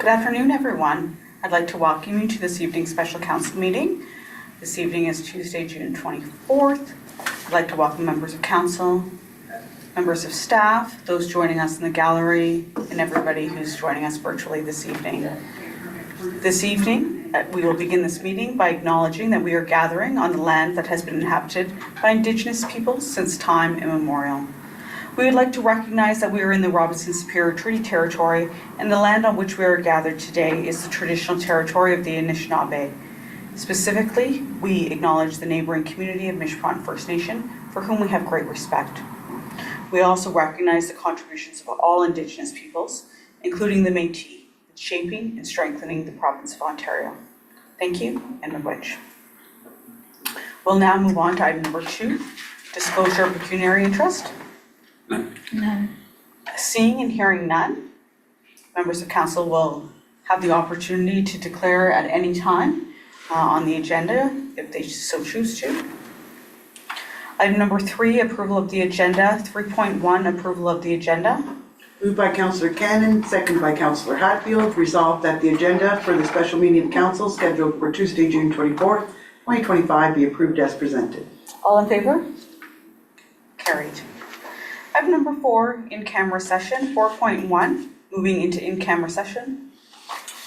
Good afternoon, everyone. I'd like to welcome you to this evening's special council meeting. This evening is Tuesday, June 24th. I'd like to welcome members of council, members of staff, those joining us in the gallery, and everybody who's joining us virtually this evening. This evening, we will begin this meeting by acknowledging that we are gathering on the land that has been inhabited by Indigenous peoples since time immemorial. We would like to recognize that we are in the Robinson Superior Treaty Territory, and the land on which we are gathered today is the traditional territory of the Anishinaabe. Specifically, we acknowledge the neighboring community of Mishpon First Nation, for whom we have great respect. We also recognize the contributions of all Indigenous peoples, including the Métis, in shaping and strengthening the province of Ontario. Thank you, and miigwech. We'll now move on to item number 2, disclosure of pecuniary interest. None. Seeing and hearing none, members of council will have the opportunity to declare at any time on the agenda if they so choose to. Item number 3, approval of the agenda. 3.1, approval of the agenda. Moved by Councillor Cannon, seconded by Councillor Hatfield. Resolved that the agenda for the special meeting of council scheduled for Tuesday, June 24th, 2025 be approved as presented. All in favor? Carried. Item number 4, in-camera session. 4.1, moving into in-camera session.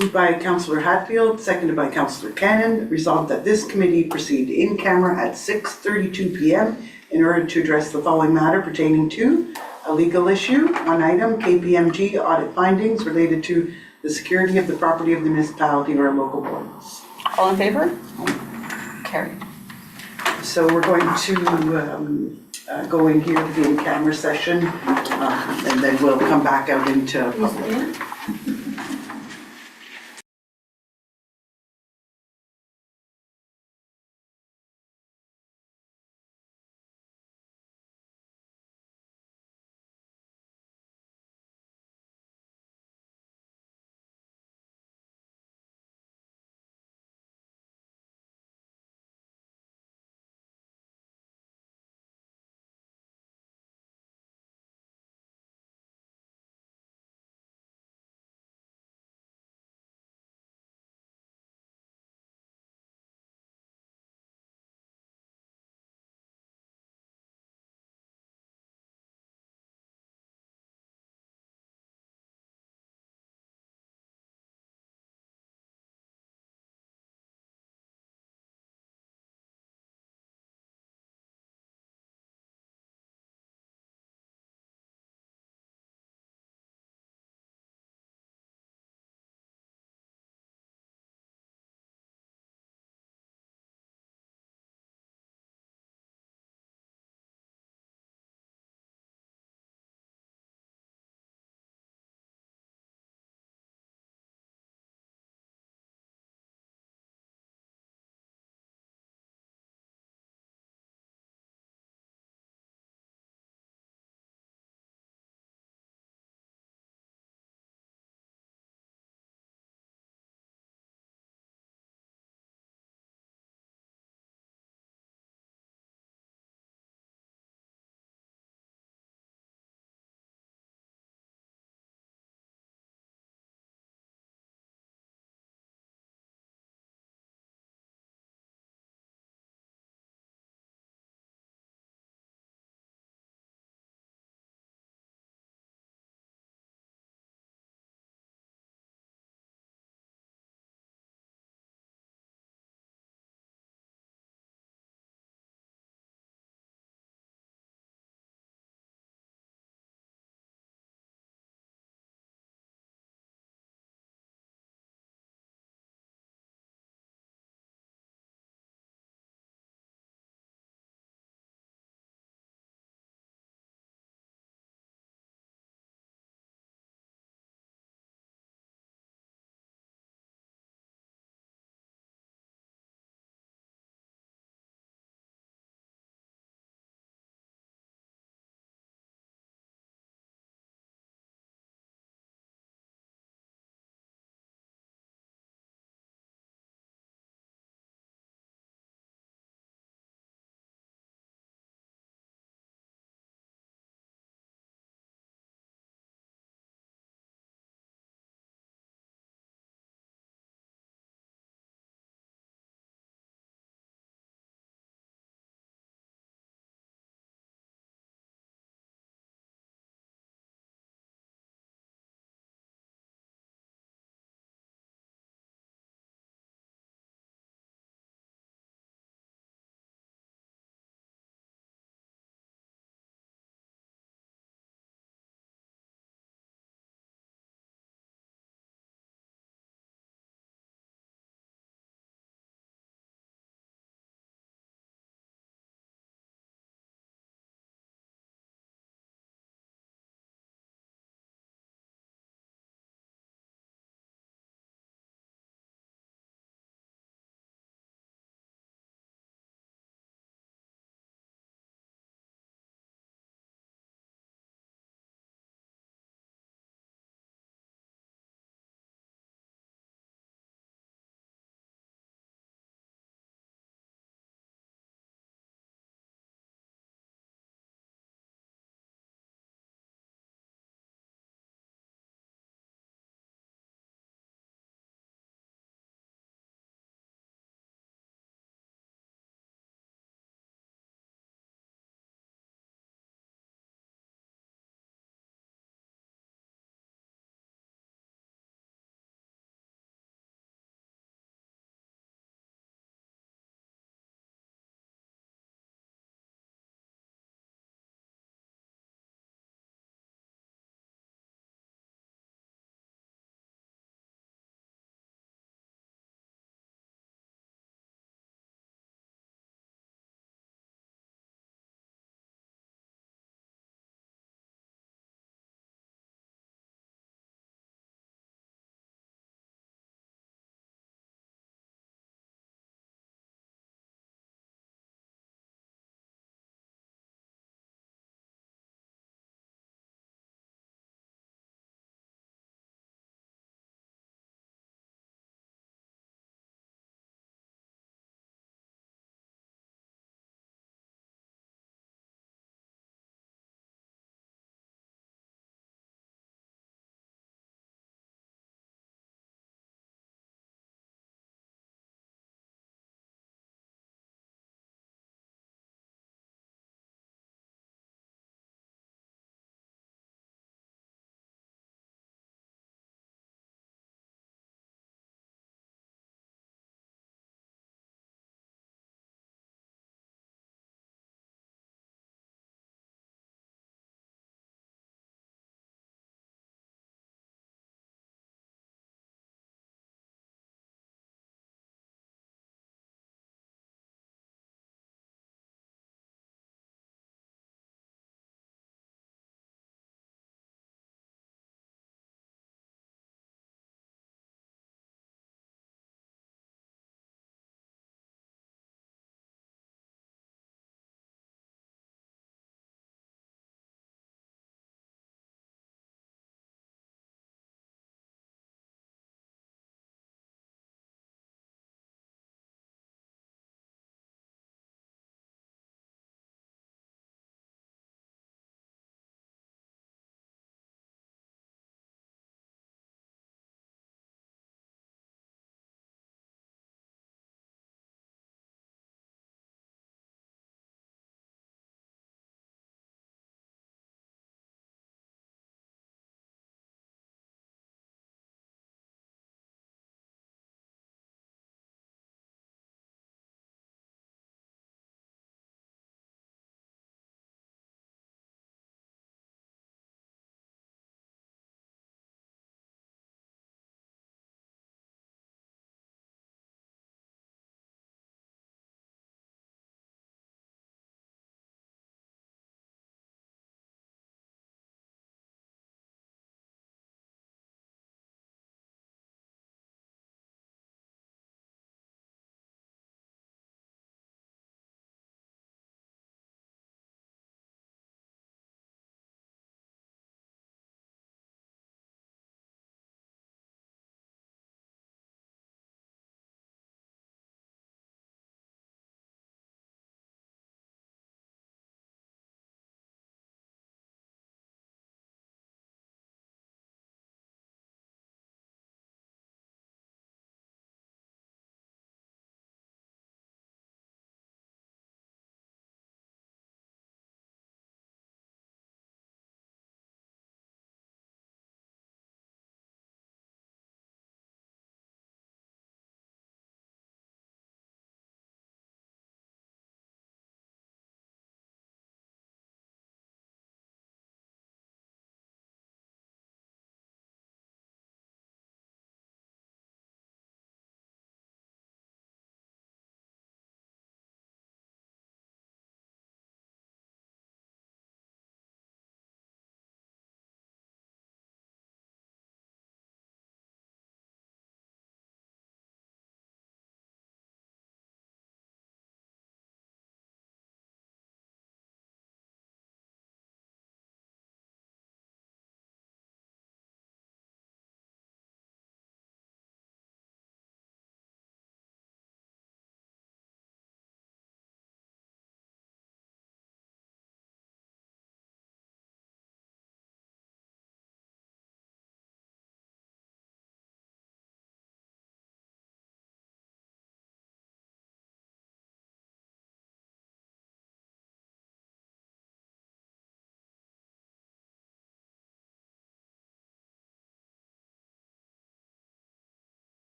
Moved by Councillor Hatfield, seconded by Councillor Cannon. Resolved that this committee proceed in camera at 6:32 p.m. in order to address the following matter pertaining to a legal issue. One item, KPMG audit findings related to the security of the property of the municipality or a local board. All in favor? Carried. So we're going to go in here to the in-camera session, and then we'll come back out into public.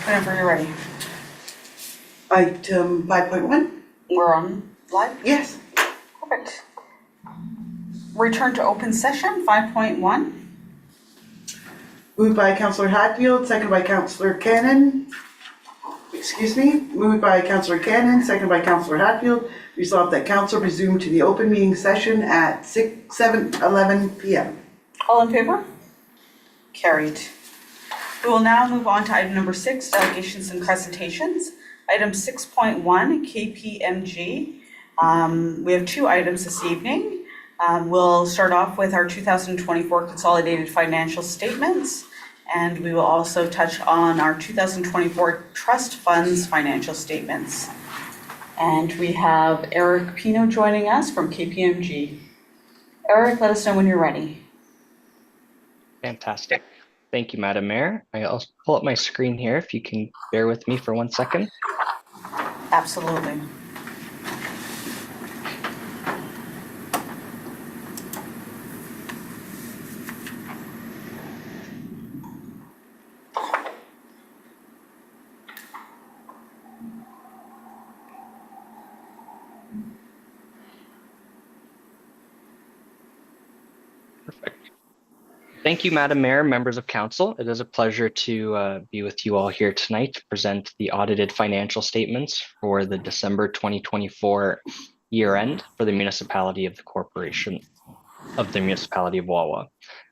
Whenever you're ready. Item 5.1? We're on live? Yes. Perfect. Return to open session, 5.1. Moved by Councillor Hatfield, seconded by Councillor Cannon. Moved by Councillor Cannon, seconded by Councillor Hatfield. Resolved that council resume to the open meeting session at 7:11 p.m. All in favor? Carried. We will now move on to item number 6, delegations and presentations. Item 6.1, KPMG. We have 2 items this evening. We'll start off with our 2024 consolidated financial statements, and we will also touch on our 2024 trust funds financial statements. And we have Eric Pino joining us from KPMG. Eric, let us know when you're ready. Fantastic. Thank you, Madam Mayor. I'll pull up my screen here if you can bear with me for 1 second. Absolutely. Perfect. Thank you, Madam Mayor, members of council. It is a pleasure to be with you all here tonight to present the audited financial statements for the December 2024 year end for the municipality of the municipality of Wawa.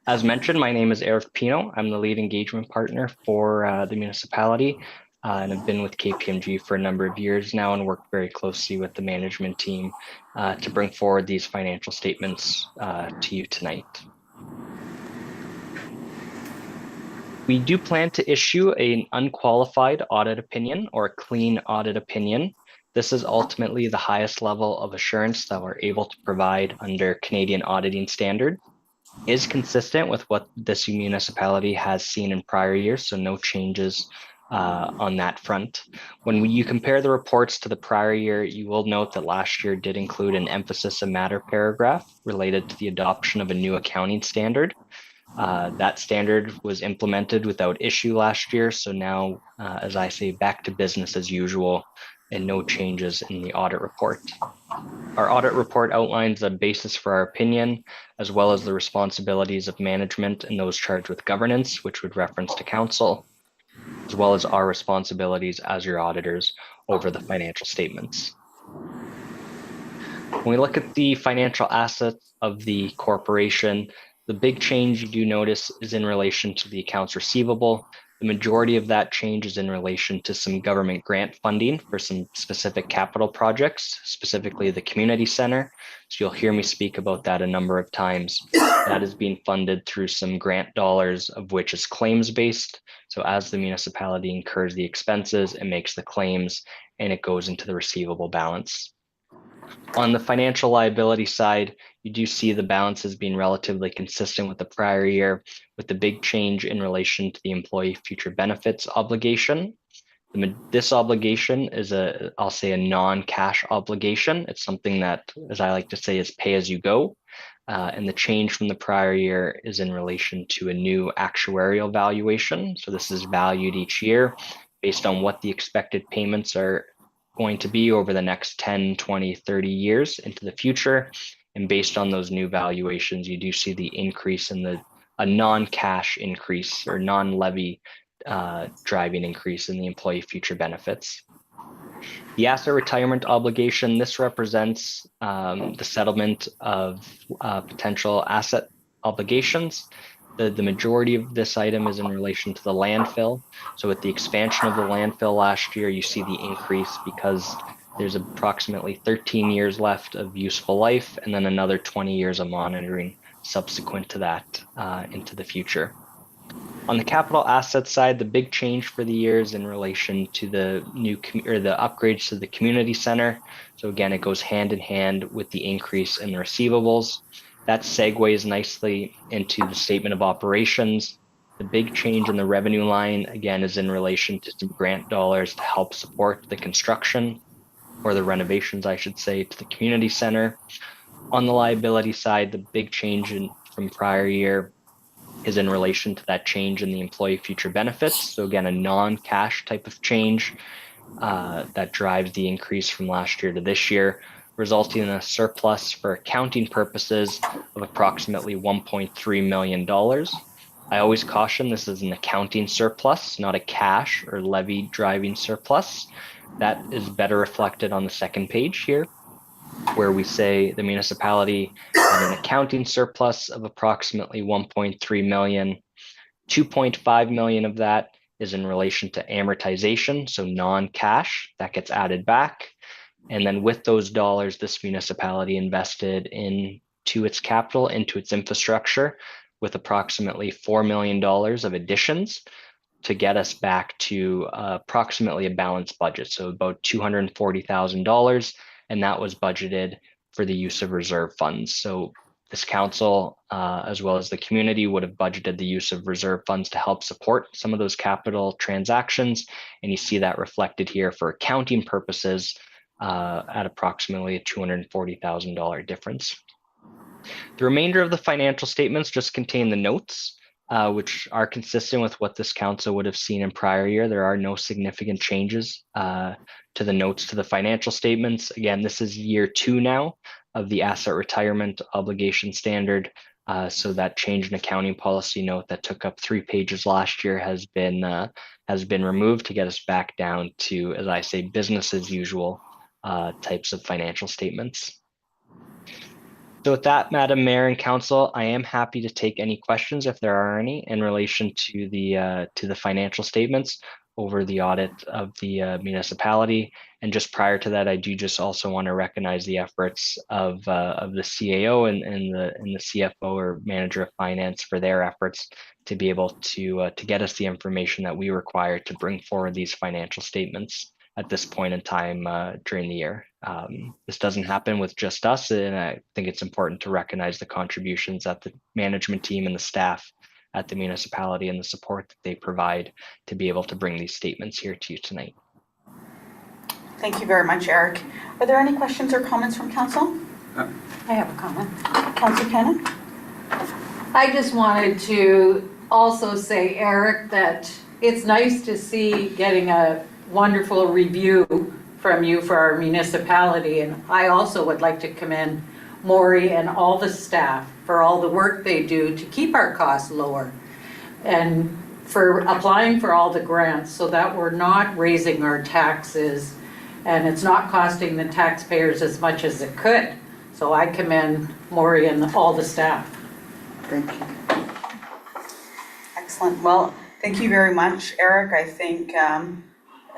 As mentioned, my name is Eric Pino. I'm the lead engagement partner for the municipality, and I've been with KPMG for a number of years now and worked very closely with the management team to bring forward these financial statements to you tonight. We do plan to issue an unqualified audit opinion or a clean audit opinion. This is ultimately the highest level of assurance that we're able to provide under Canadian auditing standard. It is consistent with what this municipality has seen in prior years, so no changes on that front. When you compare the reports to the prior year, you will note that last year did include an emphasis of matter paragraph related to the adoption of a new accounting standard. That standard was implemented without issue last year, so now, as I say, back to business as usual and no changes in the audit report. Our audit report outlines a basis for our opinion, as well as the responsibilities of management and those charged with governance, which would reference to council, as well as our responsibilities as your auditors over the financial statements. When we look at the financial assets of the corporation, the big change you do notice is in relation to the accounts receivable. The majority of that change is in relation to some government grant funding for some specific capital projects, specifically the community center. So you'll hear me speak about that a number of times. That is being funded through some grant dollars, of which is claims-based. So as the municipality incurs the expenses, it makes the claims and it goes into the receivable balance. On the financial liability side, you do see the balances being relatively consistent with the prior year, with the big change in relation to the employee future benefits obligation. This obligation is I'll say a non-cash obligation. It's something that, as I like to say, is pay as you go. And the change from the prior year is in relation to a new actuarial valuation. So this is valued each year based on what the expected payments are going to be over the next 10, 20, 30 years into the future. And based on those new valuations, you do see the increase in a non-cash increase or non-levy driving increase in the employee future benefits. The asset retirement obligation, this represents the settlement of potential asset obligations. The majority of this item is in relation to the landfill. So with the expansion of the landfill last year, you see the increase because there's approximately 13 years left of useful life and then another 20 years of monitoring subsequent to that into the future. On the capital asset side, the big change for the year is in relation to the the upgrades to the community center. So again, it goes hand in hand with the increase in the receivables. That segues nicely into the statement of operations. The big change in the revenue line, again, is in relation to some grant dollars to help support the construction or the renovations, I should say, to the community center. On the liability side, the big change from prior year is in relation to that change in the employee future benefits. So again, a non-cash type of change that drives the increase from last year to this year, resulting in a surplus for accounting purposes of approximately $1.3 million. I always caution this is an accounting surplus, not a cash or levy driving surplus. That is better reflected on the second page here, where we say the municipality had an accounting surplus of approximately 1.3 million. 2.5 million of that is in relation to amortization, so non-cash, that gets added back. And then with those dollars, this municipality invested into its capital, into its infrastructure, with approximately $4 million of additions to get us back to approximately a balanced budget, so about $240,000, and that was budgeted for the use of reserve funds. So this council, as well as the community, would have budgeted the use of reserve funds to help support some of those capital transactions, and you see that reflected here for accounting purposes at approximately a $240,000 difference. The remainder of the financial statements just contain the notes, which are consistent with what this council would have seen in prior year. There are no significant changes to the notes to the financial statements. Again, this is year 2 now of the asset retirement obligation standard. So that change in accounting policy note that took up 3 pages last year has been removed to get us back down to, as I say, business as usual types of financial statements. So with that, Madam Mayor and Council, I am happy to take any questions if there are any in relation to the financial statements over the audit of the municipality. And just prior to that, I do just also want to recognize the efforts of the CAO and the CFO or manager of finance for their efforts to be able to get us the information that we require to bring forward these financial statements at this point in time during the year. This doesn't happen with just us, and I think it's important to recognize the contributions that the management team and the staff at the municipality and the support that they provide to be able to bring these statements here to you tonight. Thank you very much, Eric. Are there any questions or comments from council? I have a comment. Councillor Cannon? I just wanted to also say, Eric, that it's nice to see getting a wonderful review from you for our municipality. And I also would like to commend Maury and all the staff for all the work they do to keep our costs lower and for applying for all the grants so that we're not raising our taxes and it's not costing the taxpayers as much as it could. So I commend Maury and all the staff. Thank you. Excellent. Well, thank you very much, Eric. I think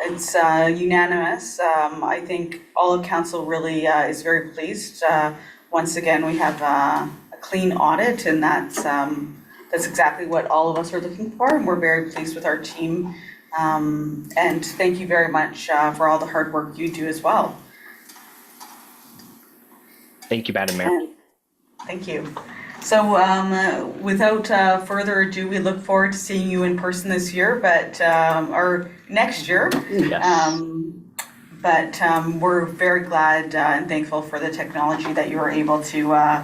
it's unanimous. I think all of council really is very pleased. Once again, we have a clean audit, and that's exactly what all of us are looking for, and we're very pleased with our team. And thank you very much for all the hard work you do as well. Thank you, Madam Mayor. Thank you. So without further ado, we look forward to seeing you in person this year, or next year. Yes. But we're very glad and thankful for the technology that you were able to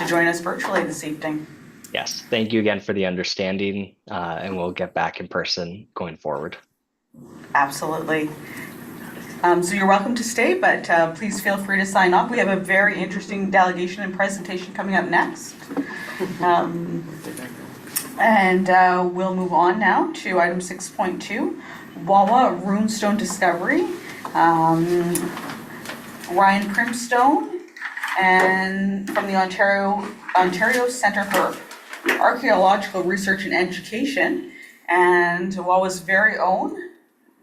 join us virtually this evening. Yes, thank you again for the understanding, and we'll get back in person going forward. Absolutely. So you're welcome to stay, but please feel free to sign off. We have a very interesting delegation and presentation coming up next. And we'll move on now to item 6.2, Wawa Runestone Discovery. Ryan Primstone and from the Ontario Centre for Archaeological Research and Education, and Wawa's very own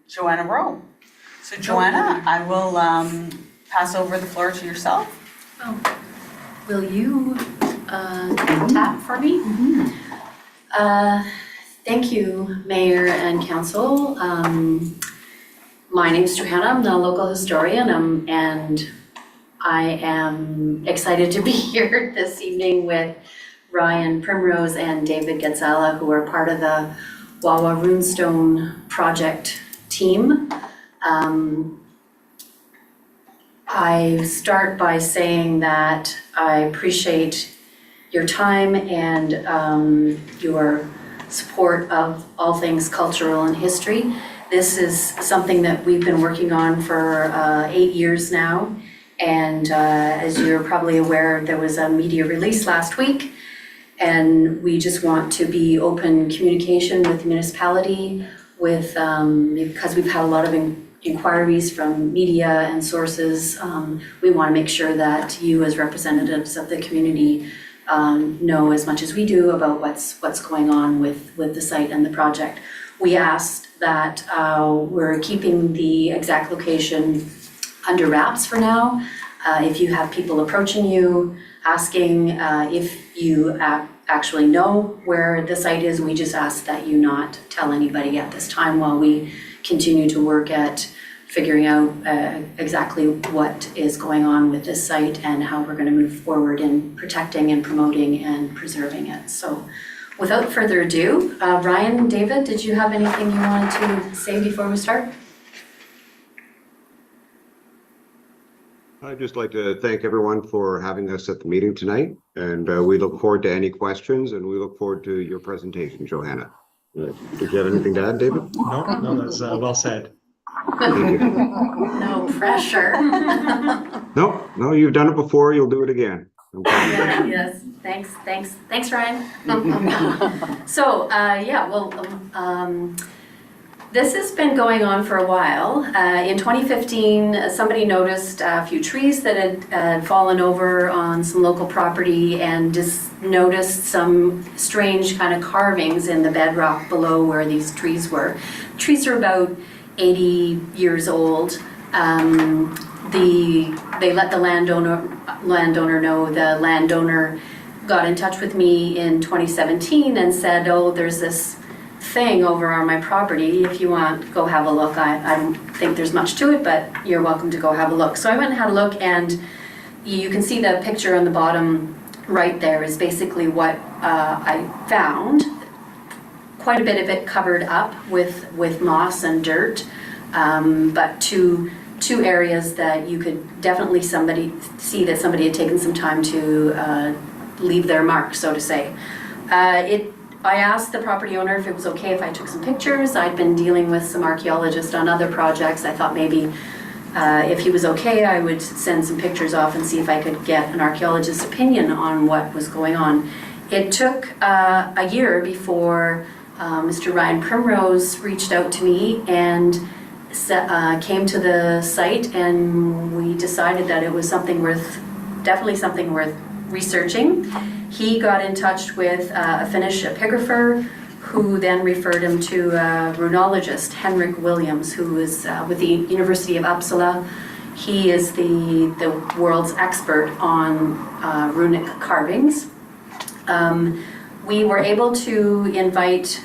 Joanna Rowe. So Joanna, I will pass over the floor to yourself. Oh, will you tap for me? Mm-hmm. Thank you, Mayor and Council. My name is Johanna, I'm the local historian, and I am excited to be here this evening with Ryan Primrose and David Getzala, who are part of the Wawa Runestone project team. I start by saying that I appreciate your time and your support of all things cultural and history. This is something that we've been working on for 8 years now. And as you're probably aware, there was a media release last week. And we just want to be open communication with the municipality because we've had a lot of inquiries from media and sources. We want to make sure that you as representatives of the community know as much as we do about what's going on with the site and the project. We asked that we're keeping the exact location under wraps for now. If you have people approaching you, asking if you actually know where the site is, we just ask that you not tell anybody at this time while we continue to work at figuring out exactly what is going on with this site and how we're going to move forward in protecting and promoting and preserving it. So without further ado, Ryan, David, did you have anything you wanted to say before we start? I'd just like to thank everyone for having us at the meeting tonight, and we look forward to any questions, and we look forward to your presentation, Johanna. Did you have anything to add, David? No, that's well said. Thank you. No pressure. No, you've done it before, you'll do it again. Okay. Yeah, yes, thanks, Ryan. So, this has been going on for a while. In 2015, somebody noticed a few trees that had fallen over on some local property and just noticed some strange kind of carvings in the bedrock below where these trees were. Trees are about 80 years old. They let the landowner know. The landowner got in touch with me in 2017 and said, oh, there's this thing over on my property. If you want, go have a look. I don't think there's much to it, but you're welcome to go have a look. So I went and had a look, and you can see the picture on the bottom right there is basically what I found. Quite a bit of it covered up with moss and dirt, but two areas that you could definitely see that somebody had taken some time to leave their mark, so to say. I asked the property owner if it was okay if I took some pictures. I'd been dealing with some archaeologists on other projects. I thought maybe if he was okay, I would send some pictures off and see if I could get an archaeologist's opinion on what was going on. It took a year before Mr. Ryan Primrose reached out to me and came to the site, and we decided that it was definitely something worth researching. He got in touch with a Finnish epigrapher who then referred him to a runologist, Henrik Williams, who is with the University of Uppsala. He is the world's expert on runic carvings. We were able to invite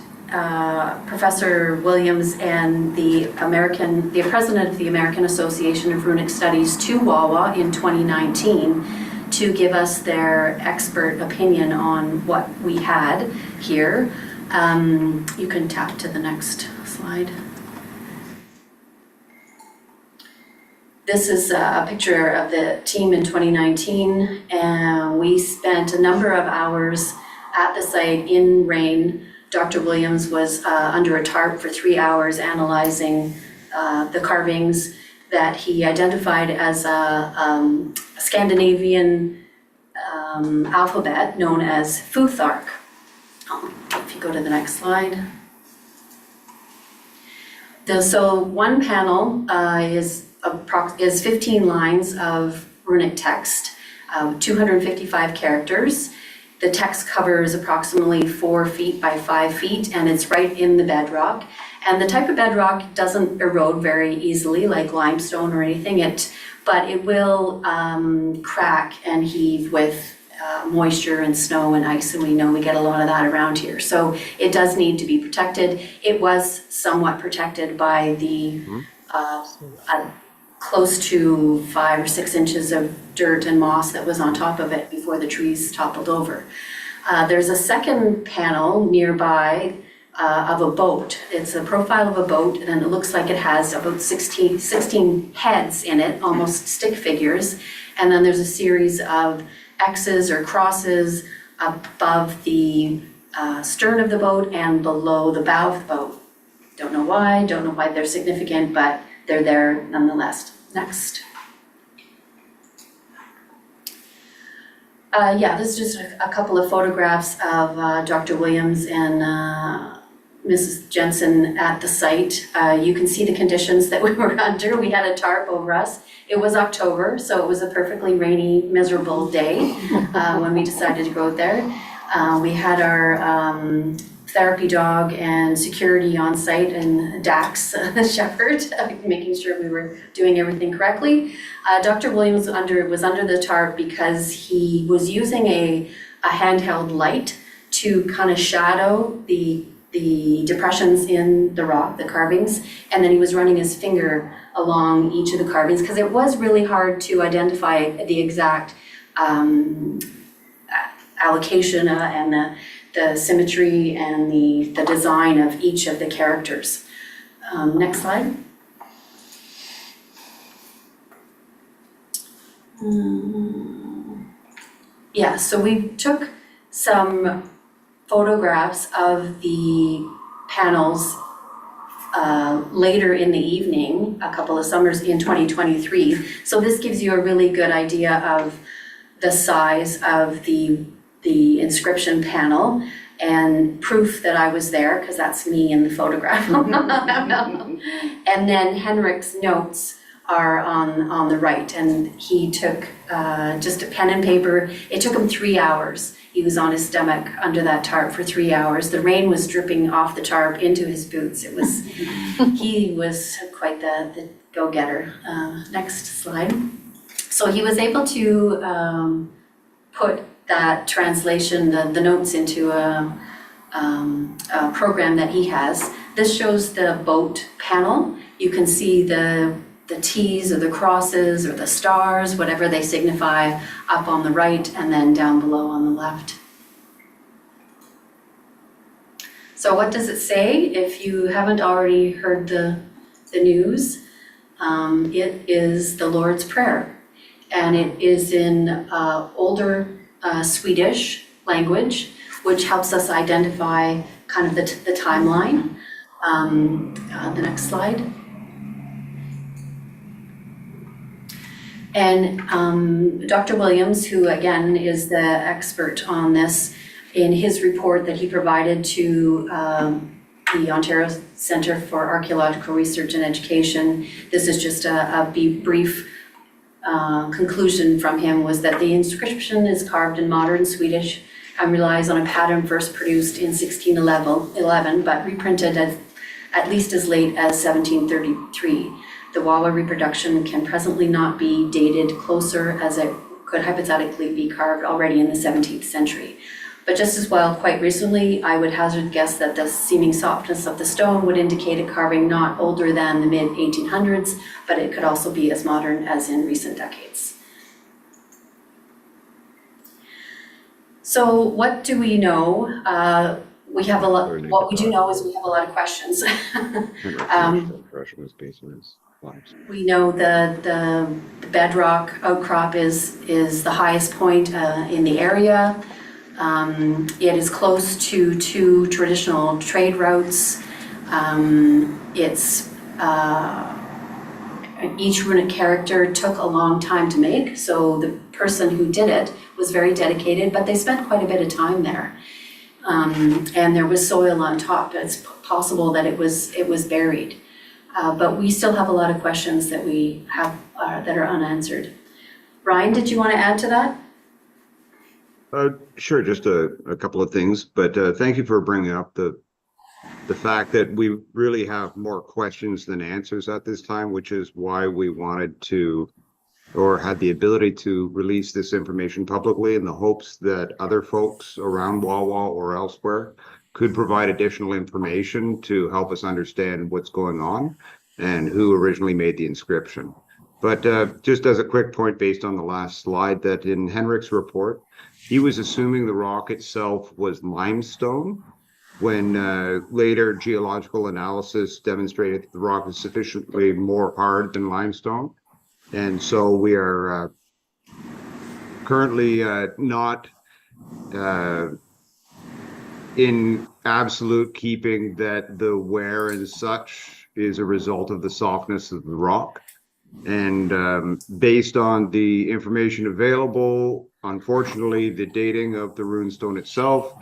Professor Williams and the president of the American Association of Runic Studies to Wawa in 2019 to give us their expert opinion on what we had here. You can tap to the next slide. This is a picture of the team in 2019, and we spent a number of hours at the site in rain. Dr. Williams was under a tarp for 3 hours analyzing the carvings that he identified as a Scandinavian alphabet known as Futhark. If you go to the next slide. So one panel is 15 lines of runic text, 255 characters. The text covers approximately 4 feet by 5 feet, and it's right in the bedrock. And the type of bedrock doesn't erode very easily like limestone or anything, but it will crack and heave with moisture and snow and ice, and we know we get a lot of that around here. So it does need to be protected. It was somewhat protected by the close to 5 or 6 inches of dirt and moss that was on top of it before the trees toppled over. There's a second panel nearby of a boat. It's a profile of a boat, and it looks like it has about 16 heads in it, almost stick figures. And then there's a series of X's or crosses above the stern of the boat and below the bow of the boat. Don't know why they're significant, but they're there nonetheless. Next. This is just a couple of photographs of Dr. Williams and Mrs. Jensen at the site. You can see the conditions that we were under. We had a tarp over us. It was October, so it was a perfectly rainy, miserable day when we decided to go out there. We had our therapy dog and security on site, and Dax, the shepherd, making sure we were doing everything correctly. Dr. Williams was under the tarp because he was using a handheld light to kind of shadow the depressions in the rock, the carvings, and then he was running his finger along each of the carvings because it was really hard to identify the exact allocation and the symmetry and the design of each of the characters. Next slide. Yeah, so we took some photographs of the panels later in the evening, a couple of summers in 2023. So this gives you a really good idea of the size of the inscription panel and proof that I was there, because that's me in the photograph. And then Henrik's notes are on the right, and he took just a pen and paper. It took him 3 hours. He was on his stomach under that tarp for 3 hours. The rain was dripping off the tarp into his boots. It was, he was quite the go-getter. Next slide. So he was able to put that translation, the notes into a program that he has. This shows the boat panel. You can see the T's or the crosses or the stars, whatever they signify, up on the right and then down below on the left. So what does it say? If you haven't already heard the news, it is the Lord's Prayer, and it is in older Swedish language, which helps us identify kind of the timeline. The next slide. And Dr. Williams, who again is the expert on this, in his report that he provided to the Ontario Centre for Archaeological Research and Education, this is just a brief conclusion from him, was that the inscription is carved in modern Swedish and relies on a pattern first produced in 1611, but reprinted at least as late as 1733. The Wawa reproduction can presently not be dated closer, as it could hypothetically be carved already in the 17th century. But just as well, quite recently, I would hazard guess that the seeming softness of the stone would indicate a carving not older than the mid-1800s, but it could also be as modern as in recent decades. So what do we know? We have a lot. What we do know is we have a lot of questions. We know the bedrock outcrop is the highest point in the area. It is close to two traditional trade routes. Each runic character took a long time to make, so the person who did it was very dedicated, but they spent quite a bit of time there. And there was soil on top. It's possible that it was buried. But we still have a lot of questions that we have that are unanswered. Ryan, did you want to add to that? Sure, just a couple of things, but thank you for bringing up the fact that we really have more questions than answers at this time, which is why we wanted to, or had the ability to, release this information publicly in the hopes that other folks around Wawa or elsewhere could provide additional information to help us understand what's going on and who originally made the inscription. But just as a quick point based on the last slide, that in Henrik's report, he was assuming the rock itself was limestone, when later geological analysis demonstrated that the rock is sufficiently more hard than limestone. And so we are currently not in absolute keeping that the wear and such is a result of the softness of the rock. And based on the information available, unfortunately, the dating of the runestone itself,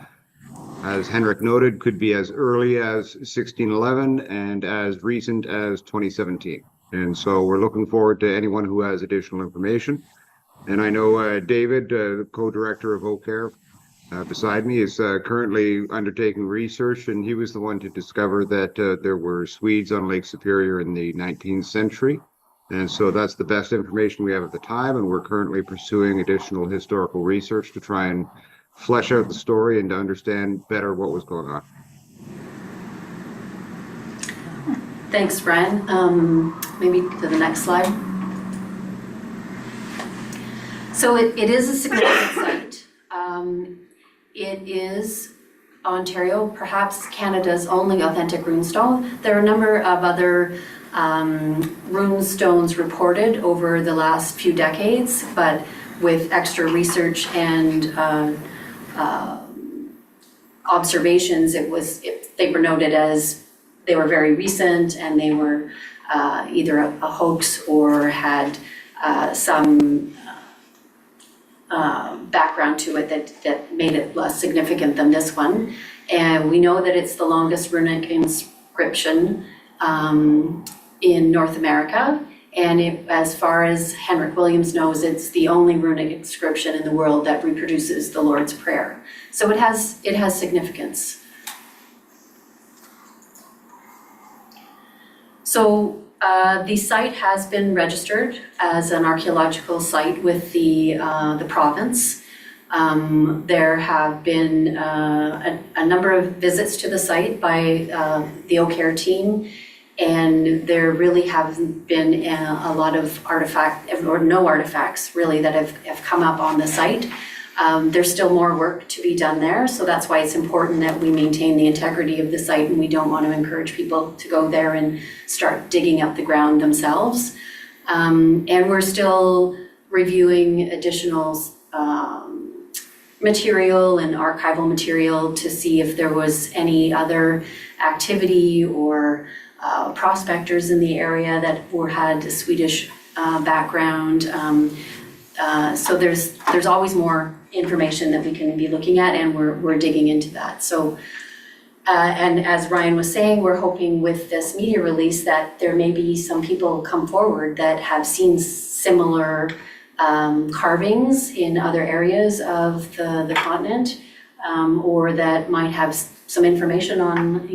as Henrik noted, could be as early as 1611 and as recent as 2017. And so we're looking forward to anyone who has additional information. And I know David, the co-director of Oak Care, beside me, is currently undertaking research, and he was the one to discover that there were Swedes on Lake Superior in the 19th century. And so that's the best information we have at the time, and we're currently pursuing additional historical research to try and flesh out the story and to understand better what was going on. Thanks, Brian. Maybe to the next slide. So it is a significant site. It is Ontario, perhaps Canada's only authentic runestone. There are a number of other runestones reported over the last few decades, but with extra research and observations, they were noted as they were very recent, and they were either a hoax or had some background to it that made it less significant than this one. And we know that it's the longest runic inscription in North America. And as far as Henrik Williams knows, it's the only runic inscription in the world that reproduces the Lord's Prayer. So it has significance. So the site has been registered as an archaeological site with the province. There have been a number of visits to the site by the Oak Care team, and there really haven't been a lot of no artifacts really that have come up on the site. There's still more work to be done there, so that's why it's important that we maintain the integrity of the site, and we don't want to encourage people to go there and start digging up the ground themselves. And we're still reviewing additional material and archival material to see if there was any other activity or prospectors in the area that had a Swedish background. So there's always more information that we can be looking at, and we're digging into that. So, and as Ryan was saying, we're hoping with this media release that there may be some people come forward that have seen similar carvings in other areas of the continent, or that might have some information on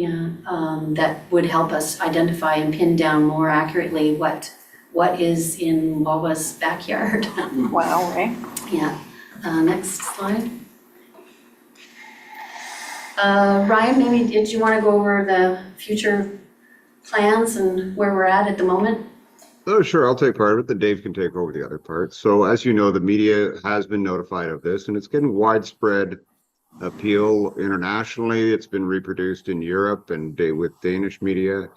that would help us identify and pin down more accurately what is in Wawa's backyard. Wow, right? Yeah. Next slide. Ryan, maybe did you want to go over the future plans and where we're at the moment? Oh, sure. I'll take part of it. Then Dave can take over the other part. So as you know, the media has been notified of this, and it's getting widespread appeal internationally. It's been reproduced in Europe and with Danish media.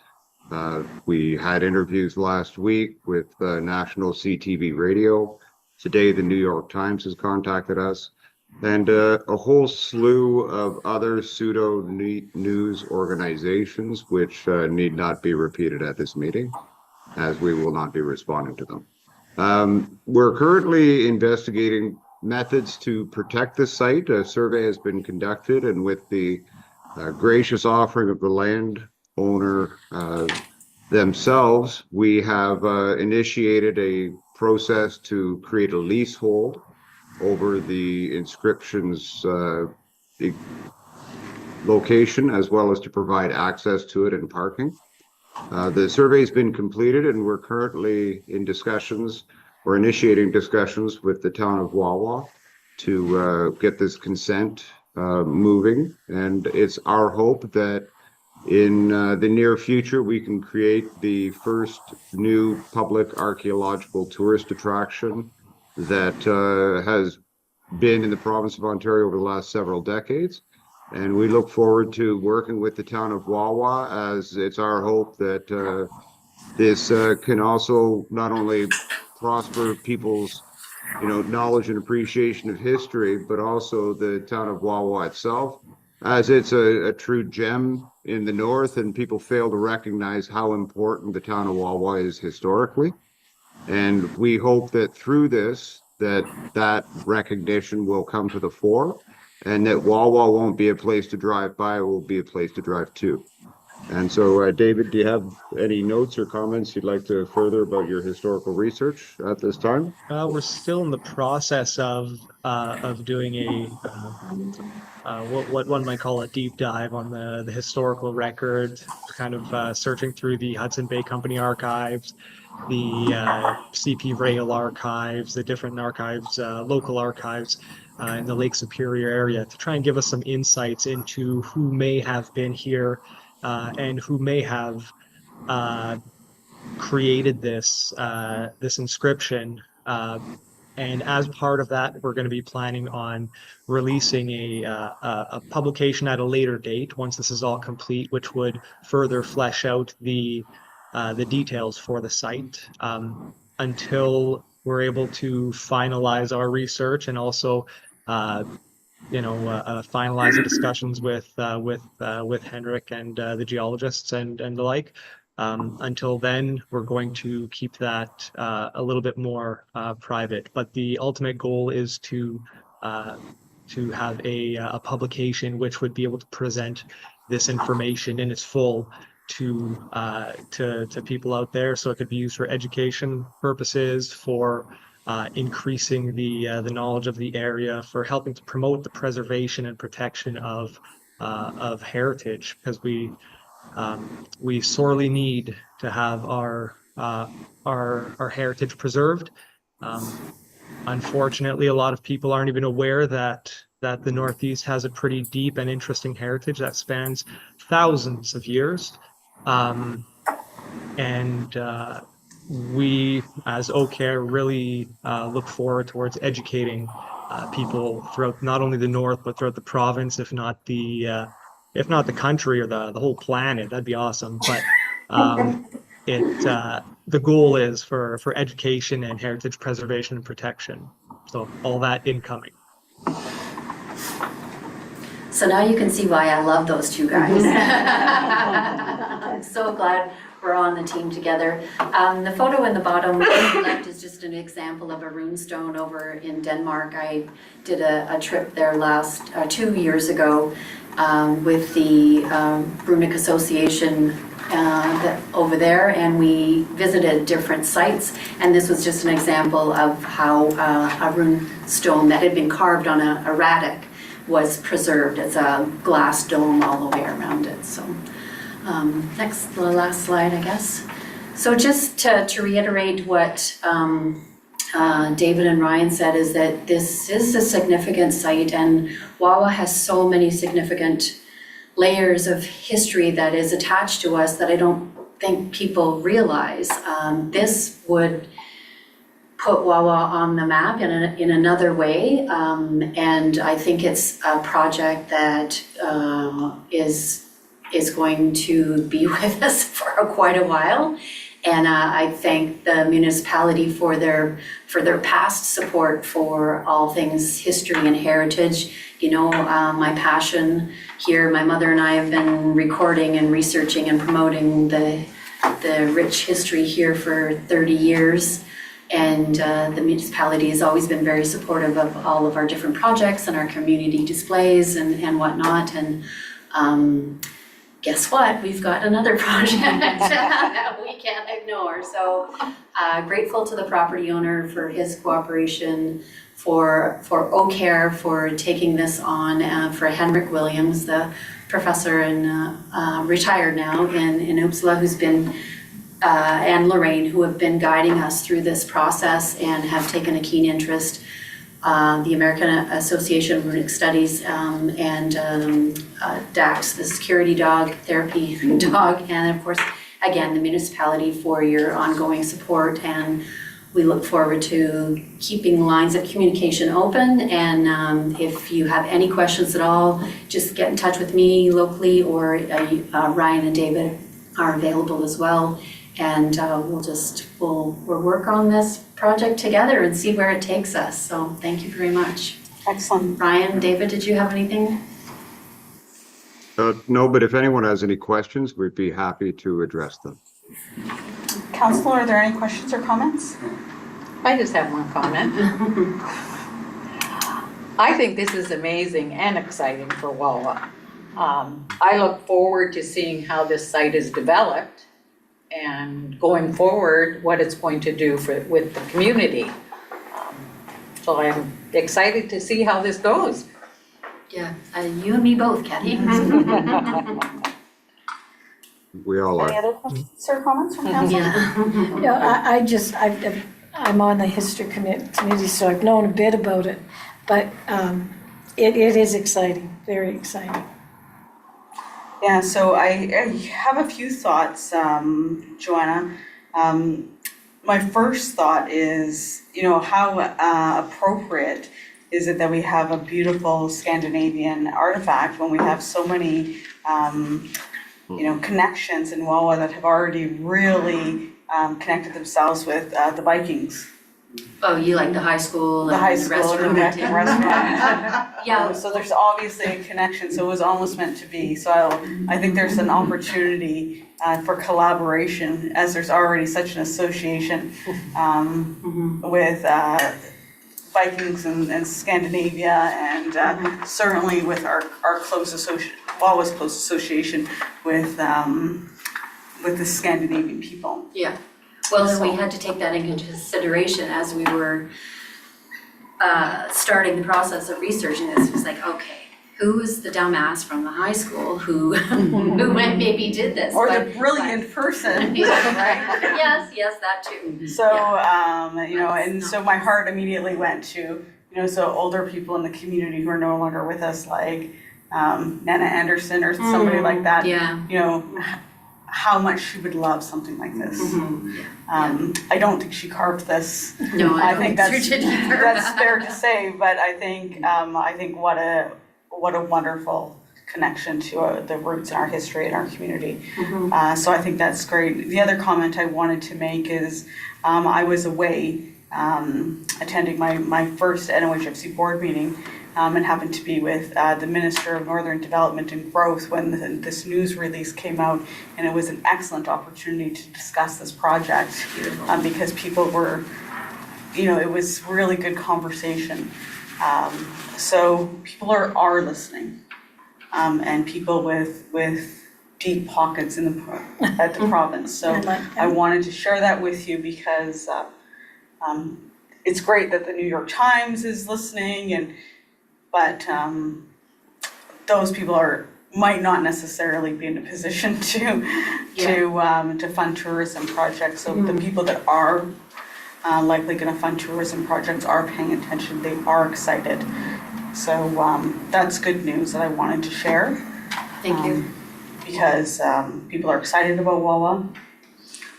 We had interviews last week with national CTV radio. Today, the New York Times has contacted us, and a whole slew of other pseudo news organizations, which need not be repeated at this meeting, as we will not be responding to them. We're currently investigating methods to protect the site. A survey has been conducted, and with the gracious offering of the landowner themselves, we have initiated a process to create a leasehold over the inscription's location, as well as to provide access to it and parking. The survey's been completed, and we're currently in discussions or initiating discussions with the town of Wawa to get this consent moving. And it's our hope that in the near future, we can create the first new public archaeological tourist attraction that has been in the province of Ontario over the last several decades. And we look forward to working with the town of Wawa, as it's our hope that this can also not only prosper people's knowledge and appreciation of history, but also the town of Wawa itself, as it's a true gem in the north, and people fail to recognize how important the town of Wawa is historically. And we hope that through this, that recognition will come to the fore, and that Wawa won't be a place to drive by, it will be a place to drive to. And so, David, do you have any notes or comments you'd like to further about your historical research at this time? We're still in the process of doing what one might call a deep dive on the historical record, kind of searching through the Hudson Bay Company archives, the CP Rail archives, the different archives, local archives in the Lake Superior area, to try and give us some insights into who may have been here and who may have created this inscription. And as part of that, we're going to be planning on releasing a publication at a later date once this is all complete, which would further flesh out the details for the site. Until we're able to finalize our research and also finalize the discussions with Henrik and the geologists and the like. Until then, we're going to keep that a little bit more private. But the ultimate goal is to have a publication which would be able to present this information in its full to people out there, so it could be used for education purposes, for increasing the knowledge of the area, for helping to promote the preservation and protection of heritage, because we sorely need to have our heritage preserved. Unfortunately, a lot of people aren't even aware that the Northeast has a pretty deep and interesting heritage that spans thousands of years. We, as OCARE, really look forward towards educating people throughout not only the North, but throughout the province, if not the country or the whole planet. That'd be awesome. But the goal is for education and heritage preservation and protection. So all that incoming. So now you can see why I love those two guys. I'm so glad we're on the team together. The photo in the bottom left is just an example of a runestone over in Denmark. I did a trip there 2 years ago with the Runic Association over there, and we visited different sites, and this was just an example of how a runestone that had been carved on a radic was preserved as a glass dome all the way around it. So the last slide, I guess. So just to reiterate what David and Ryan said, is that this is a significant site, and Wawa has so many significant layers of history that is attached to us that I don't think people realize. This would put Wawa on the map in another way, and I think it's a project that is going to be with us for quite a while. And I thank the municipality for their past support for all things history and heritage. My passion here, my mother and I have been recording and researching and promoting the rich history here for 30 years. And the municipality has always been very supportive of all of our different projects and our community displays and whatnot. And guess what? We've got another project that we can't ignore. So grateful to the property owner for his cooperation, for OCARE for taking this on, for Henrik Williams, the professor and retired now in Uppsala, who's been and Lorraine, who have been guiding us through this process and have taken a keen interest. The American Association of Runic Studies and DAX, the security dog, therapy dog, and of course, again, the municipality for your ongoing support. And we look forward to keeping lines of communication open. And if you have any questions at all, just get in touch with me locally, or Ryan and David are available as well. we'll work on this project together and see where it takes us. So thank you very much. Excellent. Ryan, David, did you have anything? No, but if anyone has any questions, we'd be happy to address them. Councillor, are there any questions or comments? I just have one comment. I think this is amazing and exciting for Wawa. I look forward to seeing how this site is developed and going forward, what it's going to do with the community. So I'm excited to see how this goes. Yeah, you and me both, Kathy. We all Any are. other questions or comments from council? Yeah. Yeah, I'm on the history committee, so I've known a bit about it, but it is exciting, very exciting. Yeah, so I have a few thoughts, Joanna. My first thought is, how appropriate is it that we have a beautiful Scandinavian artifact when we have so many, connections in Wawa that have already really connected themselves with the Vikings. Oh, you like the high school The and high the school and the restaurant? restaurant. Yeah. So there's obviously a connection, so it was almost meant to be. So I think there's an opportunity for collaboration, as there's already such an association with Vikings and Scandinavia, and certainly with our close Wawa's close association with the Scandinavian people. Yeah. Well, then we had to take that into consideration as we were starting the process of researching this. It was like, okay, who is the dumbass from the high school who went maybe did this? Or But- the brilliant person, Yeah. right? Yes, that too. So, and so my heart immediately went to, so older people in the community who are no longer with us, like Nana Anderson or somebody like that. Yeah. How much she would love something like this. I don't think she carved this. No, I don't think think she did either. that's fair to say, but I think what a wonderful connection to the roots in our history and our community. So I think that's great. The other comment I wanted to make is I was away attending my first NOHFC board meeting and happened to be with the Minister of Northern Development and Growth when this news release came out, and it was an excellent opportunity to discuss this project because people were, it was really good conversation. So people are listening, and people with deep pockets at the province. So I wanted to share that with you because it's great that the New York Times is listening, but those people might not necessarily be in a position to fund tourism projects. So the people that are likely going to fund tourism projects are paying attention. They are excited. So that's good news that I wanted to share. Thank you. Because people are excited about Wawa.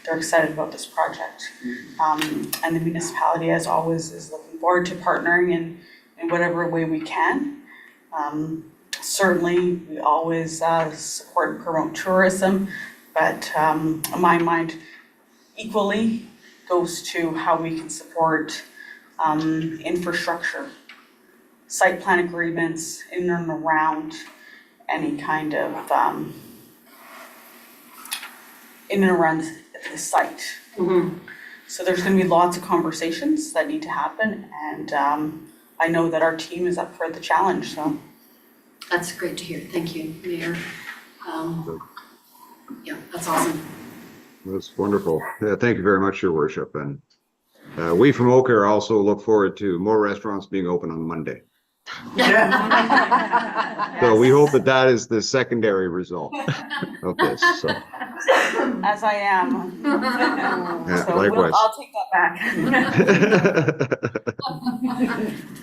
They're excited about this project. And the municipality, as always, is looking forward to partnering in whatever way we can. Certainly, we always support and promote tourism, but my mind equally goes to how we can support infrastructure, site plan agreements in and around any kind of in and around the site. So there's going to be lots of conversations that need to happen, and I know that our team is up for the challenge. So That's great to hear. Thank you, Mayor. Yeah, that's awesome. That's wonderful. Yeah, thank you very much, Your Worship. And we from Oka also look forward to more restaurants being open on Monday. So we hope that is the secondary result of this. So as I am, yeah, so likewise. I'll take that back.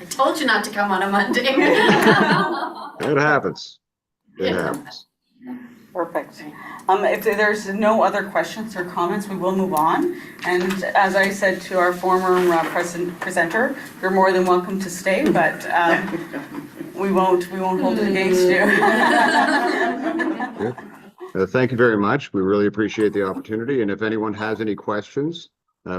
I told you not to come on a Monday. It happens. It happens. Perfect. If there's no other questions or comments, we will move on. And as I said to our former presenter, you're more than welcome to stay, but we won't hold it against you. Thank you very much. We really appreciate the opportunity. And if anyone has any questions,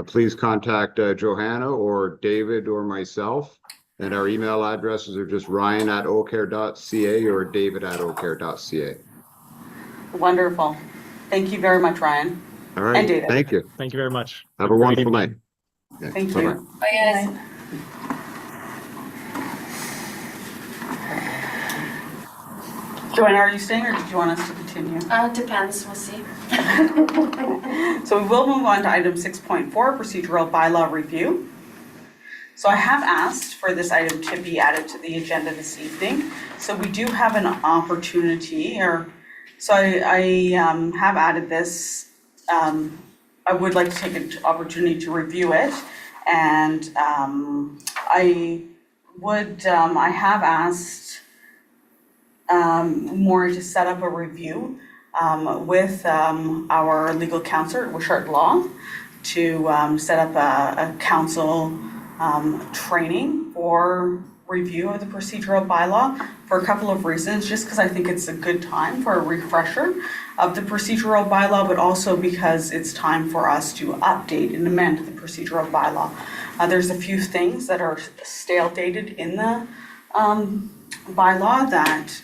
please contact Johanna or David or myself. And our email addresses are just ryan@ocare.ca or david@ocare.ca. Wonderful. Thank you very much, Ryan. All right. And David. Thank you. Thank you very much. Have a great wonderful evening. night. Okay, Thank bye-bye. you. Bye, guys. Joanna, are you staying or did you want us to continue? Depends, we'll see. So we will move on to item 6.4, procedural bylaw review. So I have asked for this item to be added to the agenda this evening. So we do have an opportunity, I have added this. I would like to take an opportunity to review it. And I have asked Maury to set up a review with our legal counsel at Wishart Law to set up a council training for review of the procedural bylaw for a couple of reasons, just because I think it's a good time for a refresher of the procedural bylaw, but also because it's time for us to update and amend the procedural bylaw. There's a few things that are stale dated in the bylaw that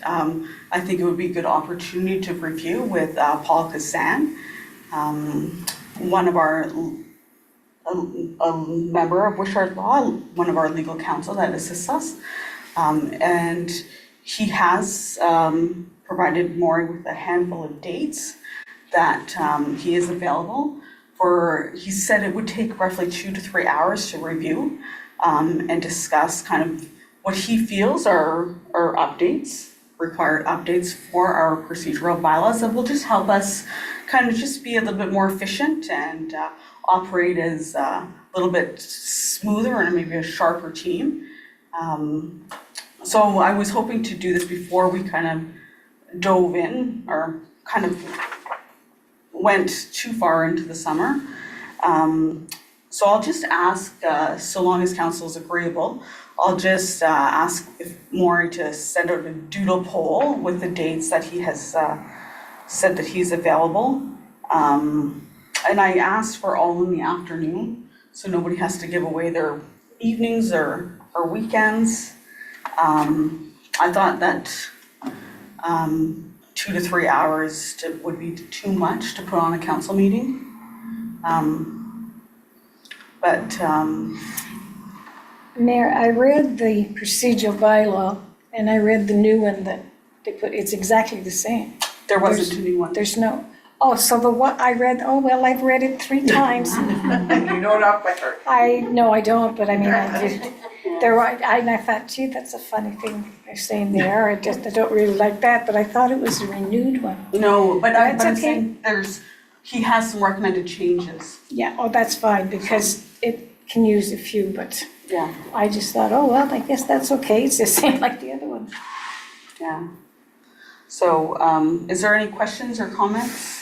I think it would be a good opportunity to review with Paul Kassan, a member of Wishart Law, one of our legal counsel that assists us. And he has provided Maury with a handful of dates that he is available for. He said it would take roughly 2 to 3 hours to review and discuss kind of what he feels are required updates for our procedural bylaws that will just help us kind of just be a little bit more efficient and operate as a little bit smoother and maybe a sharper team. So I was hoping to do this before we kind of dove in or kind of went too far into the summer. So I'll just ask, so long as council is agreeable, I'll just ask if Maury to send out a doodle poll with the dates that he has said that he's available. And I asked for all in the afternoon, so nobody has to give away their evenings or weekends. I thought that 2 to 3 hours would be too much to put on a council meeting. Mayor, I read the procedural bylaw and I read the new one that they put, it's exactly the same. There wasn't a new one. There's no, oh, so the one I read, oh, well, I've read it 3 times. You know it off by heart. No, I don't, but I mean, I did. I thought, gee, that's a funny thing they're saying there. I don't really like that, but I thought it was a renewed one. No, but I'm That's okay. saying he has some recommended changes. Yeah, oh, that's fine, because it can use a few, but Yeah. I just thought, oh, well, I guess that's okay. It's the same like the other one. Yeah. So, is there any questions or comments?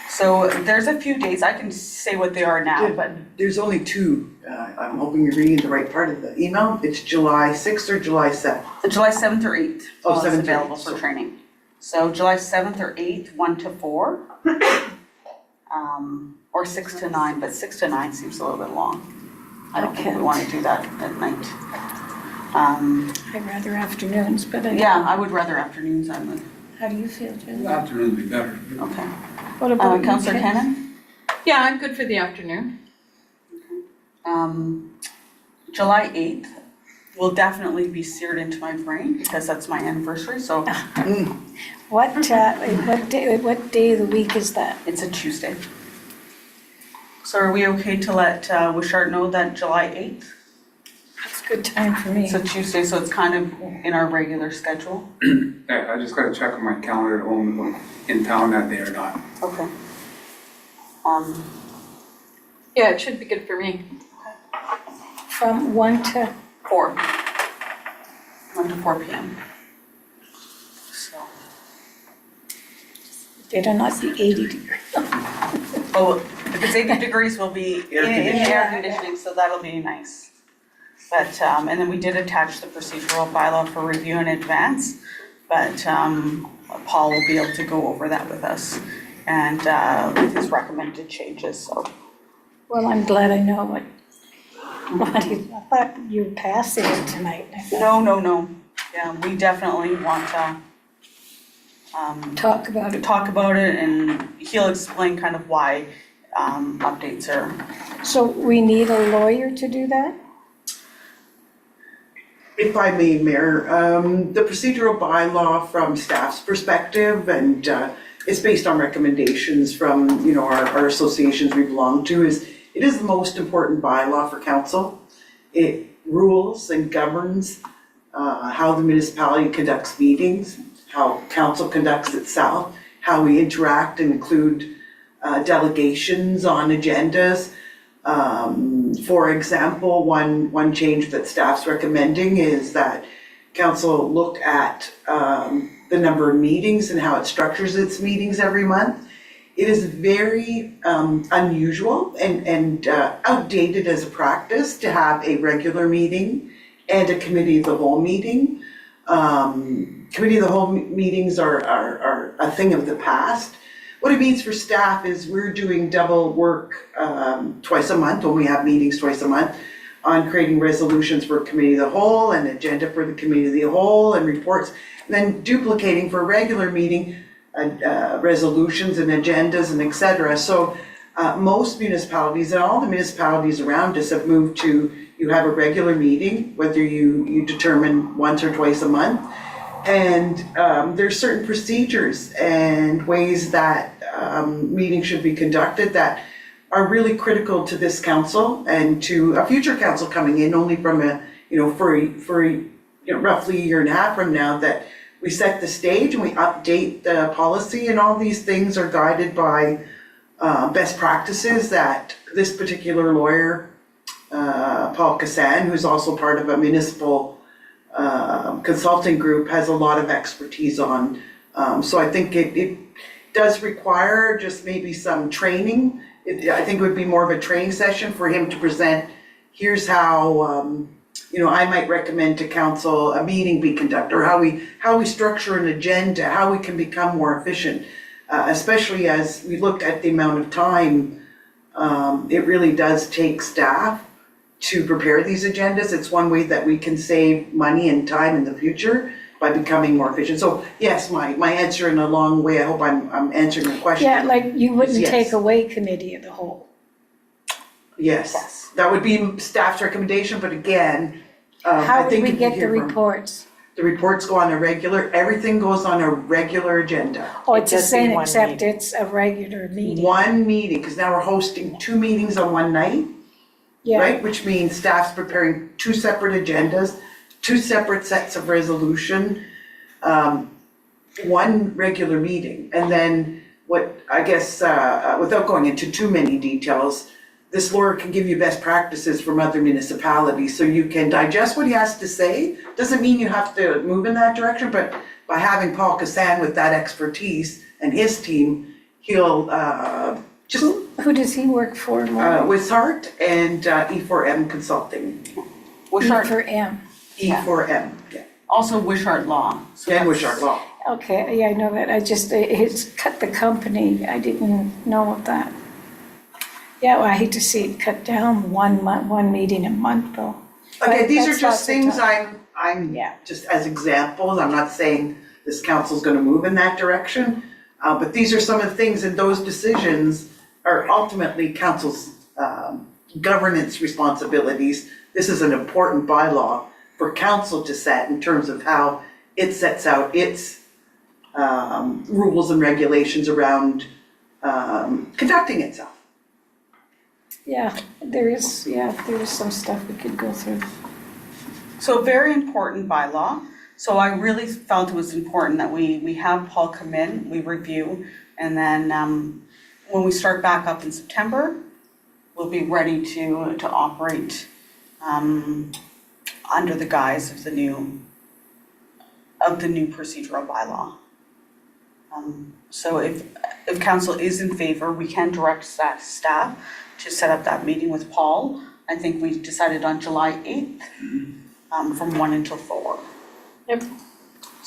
So there's a few dates, I can say what they are now, but There's only 2. I'm hoping you're reading the right part of the email. It's July 6th or July 7th. July 7th or 8th Oh, is 7th or available 8th, for so- training. So July 7th or 8th, 1 to 4. Or 6 to 9, but 6 to 9 seems a little bit long. I don't think we want to do that at night. I'd rather afternoons, but Yeah, I would rather afternoons, how do you feel, Jen? Afternoon would be better. okay. What about you, Councillor Ken? Cannon? Yeah, I'm good for the afternoon. July 8th will definitely be seared into my brain because that's my anniversary, so What day of the week is that? it's a Tuesday. So are we okay to let Wishart know that July 8th? It's a good time for me. It's a Tuesday, so it's kind of in our regular schedule. Yeah, I just gotta check on my calendar at home, if I'm in town that day or not. Okay. Yeah, it should be good for me. From 1 to, 4. 1 to 4 p.m. So, better not be 80 degrees. oh, if it's 80 degrees, we'll be in air conditioning, so that'll be nice. But, and then we did attach the procedural bylaw for review in advance but Paul will be able to go over that with us and with his recommended changes, so. Well, I'm glad I know what I thought you were passing it tonight. No. Yeah, we definitely want to Talk about it. talk about it, and he'll explain kind of why updates are. So we need a lawyer to do that? If I may, Mayor, the procedural bylaw from staff's perspective, and it's based on recommendations from, you know, our associations we belong to, it is the most important bylaw for council. It rules and governs how the municipality conducts meetings, how council conducts itself, how we interact and include delegations on agendas. For example, one change that staff's recommending is that council look at the number of meetings and how it structures its meetings every month. It is very unusual and outdated as a practice to have a regular meeting and a committee of the whole meeting. Committee of the whole meetings are a thing of the past. What it means for staff is we're doing double work twice a month, when we have meetings twice a month, on creating resolutions for committee of the whole, and agenda for the committee of the whole, and reports, and then duplicating for a regular meeting, resolutions and agendas and et cetera. So most municipalities, and all the municipalities around us, have moved to, you have a regular meeting, whether you determine once or twice a month. And there's certain procedures and ways that meetings should be conducted that are really critical to this council and to a future council coming in, only from roughly a year and a half from now, that we set the stage and we update the policy, and all these things are guided by best practices that this particular lawyer, Paul Cassan, who's also part of a municipal consulting group, has a lot of expertise on. So I think it does require just maybe some training. I think it would be more of a training session for him to present, here's how, I might recommend to council a meeting be conducted, or how we structure an agenda, how we can become more efficient, especially as we looked at the amount of time it really does take staff to prepare these agendas. It's one way that we can save money and time in the future by becoming more efficient. So yes, my answer in a long way, I hope I'm answering the question. Yeah, like you wouldn't Yes. take away committee of the whole. Yes, that would be staff's recommendation, but again, How I would think we if you get the hear from- reports? The reports go on everything goes on a regular agenda. Oh, it's the Just be same, one except meeting. it's a regular meeting. One meeting, because now we're hosting 2 meetings on one night, Yeah, right? Which means staff's preparing 2 separate agendas, 2 separate sets of resolution, one regular meeting. And then what, I guess, without going into too many details, this lawyer can give you best practices from other municipalities, so you can digest what he has to say. Doesn't mean you have to move in that direction, but by having Paul Cassan with that expertise and his team, he'll just who does he work for? Wishart and E4M Consulting. Wishart, For M. E4M, yeah, also Wishart Law. So and that's- Wishart Law. Okay, yeah, I know that. I just, it's cut the company. I didn't know of that. Yeah, well, I hate to see it cut down one meeting a month though. Okay, But these are that's just lots of things time. I'm Yeah. just as examples. I'm not saying this council's gonna move in that direction. But these are some of the things, and those decisions are ultimately council's governance responsibilities. This is an important bylaw for council to set in terms of how it sets out its rules and regulations around conducting itself. Yeah, there is some stuff we could go through. So very important bylaw. So I really felt it was important that we have Paul come in, we review, and then when we start back up in September, we'll be ready to operate under the guise of the new procedural bylaw. So if council is in favor, we can direct staff to set up that meeting with Paul. I think we decided on July 8th, from 1 until 4. Yep.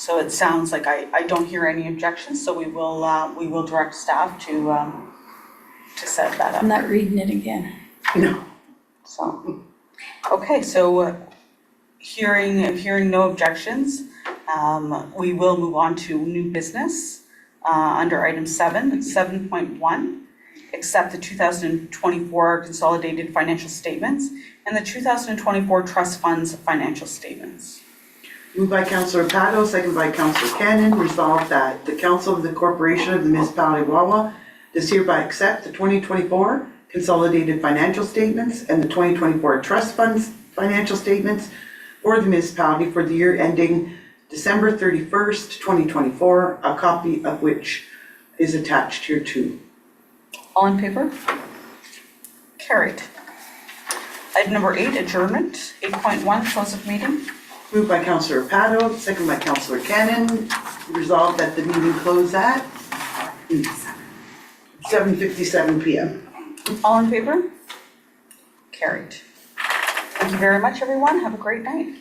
So it sounds like I don't hear any objections, so we will direct staff to set that I'm up. not reading it again. No. So, okay, so hearing no objections, we will move on to new business. Under item 7.1, accept the 2024 consolidated financial statements and the 2024 trust funds financial statements. Moved by Councillor Pato, second by Councillor Cannon, resolved that the Council of the Corporation of the Municipality of Wawa does hereby accept the 2024 consolidated financial statements and the 2024 trust funds financial statements for the municipality for the year ending December 31st, 2024, a copy of which is attached here too. All in favor? Carried. Item number 8, adjournment. 8.1, close of meeting. Moved by Councillor Pato, second by Councillor Cannon, resolved that the meeting close at 7:57 PM. All in favor? Carried. Thank you very much, everyone. Have a great night.